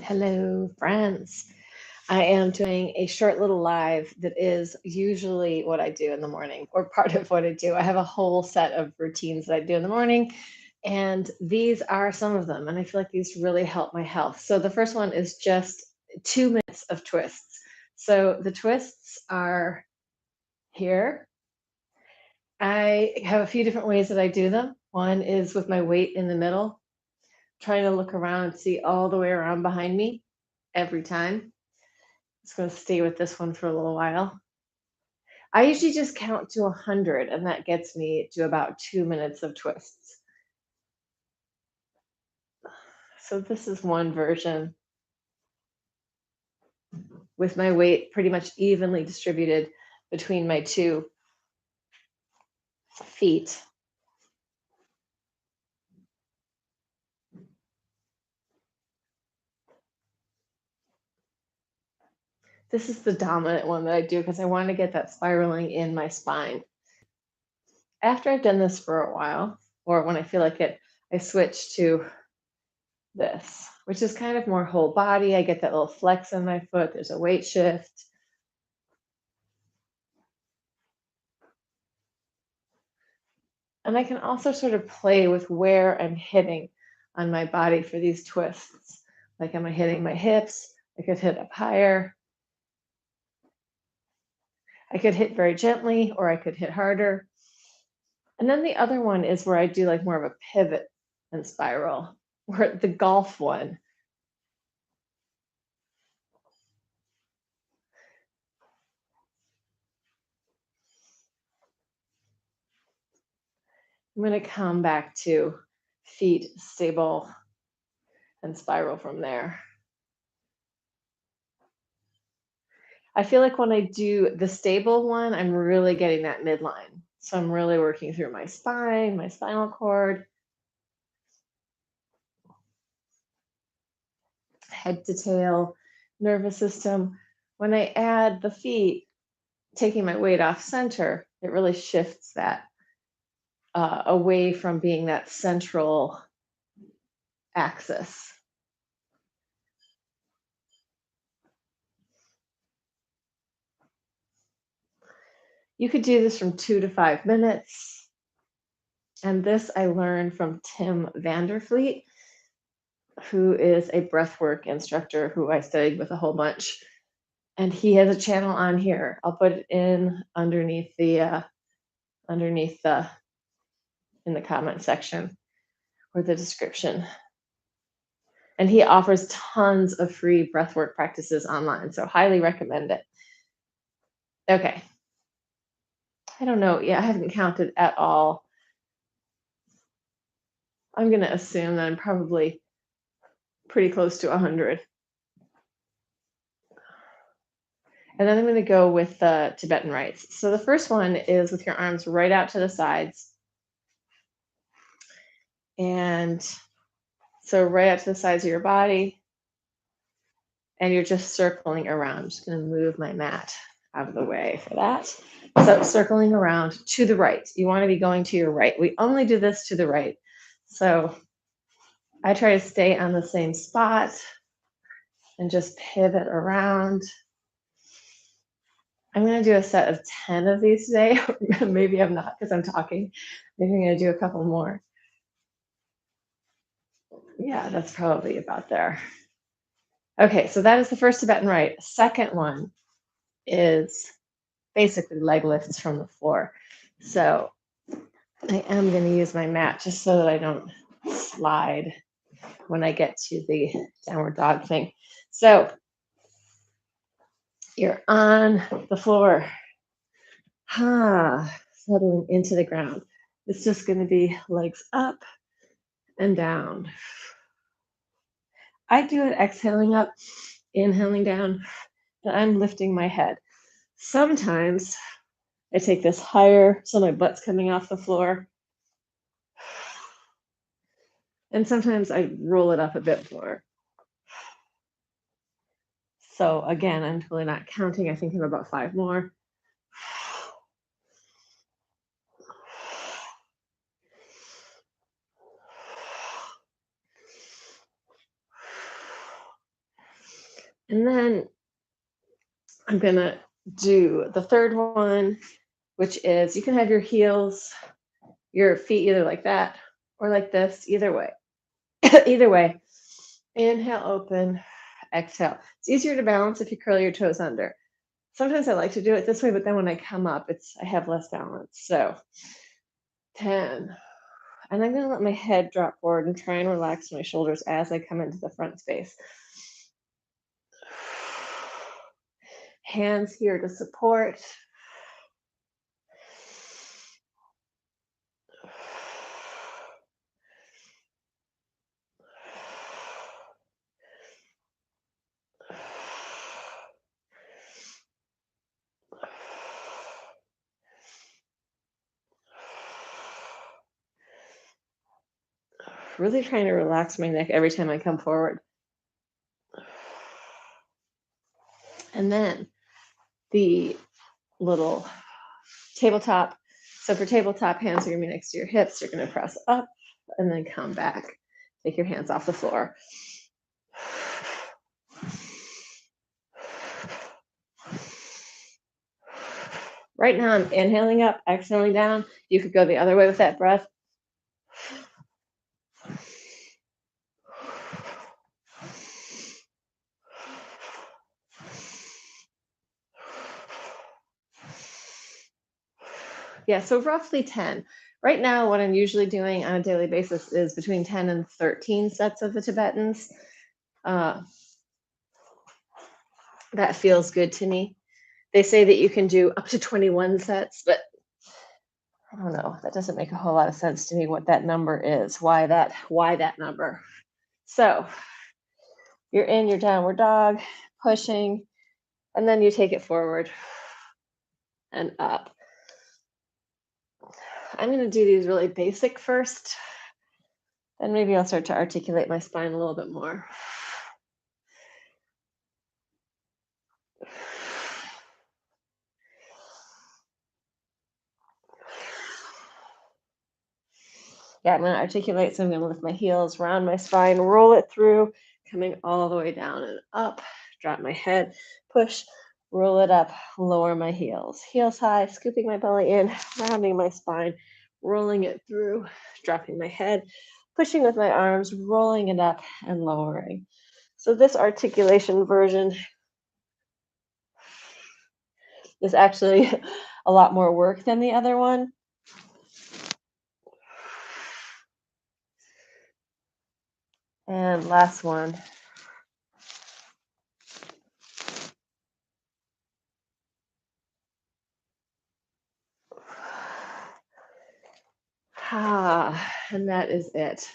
Hello, friends. I am doing a short little live that is usually what I do in the morning, or part of what I do. I have a whole set of routines that I do in the morning, and these are some of them. And I feel like these really help my health. So the first one is just 2 minutes of twists. So the twists are here. I have a few different ways that I do them. One is with my weight in the middle, trying to look around and see all the way around behind me every time. Just going to stay with this one for a little while. I usually just count to 100, and that gets me to about 2 minutes of twists. So this is one version with my weight pretty much evenly distributed between my 2 feet. This is the dominant one that I do because I want to get that spiraling in my spine. After I've done this for a while, or when I feel like it, I switch to this, which is kind of more whole body. I get that little flex in my foot. There's a weight shift. And I can also sort of play with where I'm hitting on my body for these twists. Like, am I hitting my hips? I could hit up higher. I could hit very gently, or I could hit harder. And then the other one is where I do like more of a pivot and spiral, or the golf one. I'm going to come back to feet stable and spiral from there. I feel like when I do the stable one, I'm really getting that midline. So I'm really working through my spine, my spinal cord, head to tail, nervous system. When I add the feet, taking my weight off center, it really shifts that away from being that central axis. You could do this from 2 to 5 minutes. And this I learned from Tim Vanderfleet, who is a breathwork instructor who I studied with a whole bunch. And he has a channel on here. I'll put it in underneath the in the comment section or the description. And he offers tons of free breathwork practices online, so highly recommend it. Okay. I don't know. Yeah, I haven't counted at all. I'm going to assume that I'm probably pretty close to 100. And then I'm going to go with the Tibetan Rites. So the first one is with your arms right out to the sides. And so right out to the sides of your body. And you're just circling around. I'm just going to move my mat out of the way for that. So circling around to the right. You want to be going to your right. We only do this to the right. So I try to stay on the same spot and just pivot around. I'm going to do a set of 10 of these today. Maybe I'm not because I'm talking. Maybe I'm going to do a couple more. Yeah, that's probably about there. Okay, so that is the first Tibetan Rite. Second one is basically leg lifts from the floor. So I am going to use my mat just so that I don't slide when I get to the downward dog thing. So you're on the floor, settling into the ground. It's just going to be legs up and down. I do it exhaling up, inhaling down, and I'm lifting my head. Sometimes I take this higher, so my butt's coming off the floor. And sometimes I roll it up a bit more. So again, I'm totally not counting. I think I'm about 5 more. And then I'm going to do the third one, which is you can have your heels, your feet either like that or like this, either way. Either way. Inhale, open, exhale. It's easier to balance if you curl your toes under. Sometimes I like to do it this way, but then when I come up, I have less balance. So 10. And I'm going to let my head drop forward and try and relax my shoulders as I come into the front space. Hands here to support. Really trying to relax my neck every time I come forward. And then the little tabletop. So for tabletop, hands are going to be next to your hips. You're going to press up and then come back. Take your hands off the floor. Right now, I'm inhaling up, exhaling down. You could go the other way with that breath. Yeah, so roughly 10. Right now, what I'm usually doing on a daily basis is between 10 and 13 sets of the Tibetans. That feels good to me. They say that you can do up to 21 sets, but I don't know. That doesn't make a whole lot of sense to me what that number is. Why that number? So you're in your downward dog, pushing, and then you take it forward and up. I'm going to do these really basic first. Then maybe I'll start to articulate my spine a little bit more. Yeah, I'm going to articulate, so I'm going to lift my heels, round my spine, roll it through, coming all the way down and up, drop my head, push, roll it up, lower my heels. Heels high, scooping my belly in, rounding my spine, rolling it through, dropping my head, pushing with my arms, rolling it up and lowering. So this articulation version is actually a lot more work than the other one. And last one. And that is it.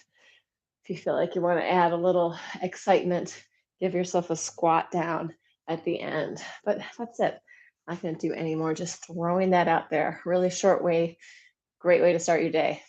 If you feel like you want to add a little excitement, give yourself a squat down at the end. But that's it. Not going to do any more, just throwing that out there. Really short way, great way to start your day.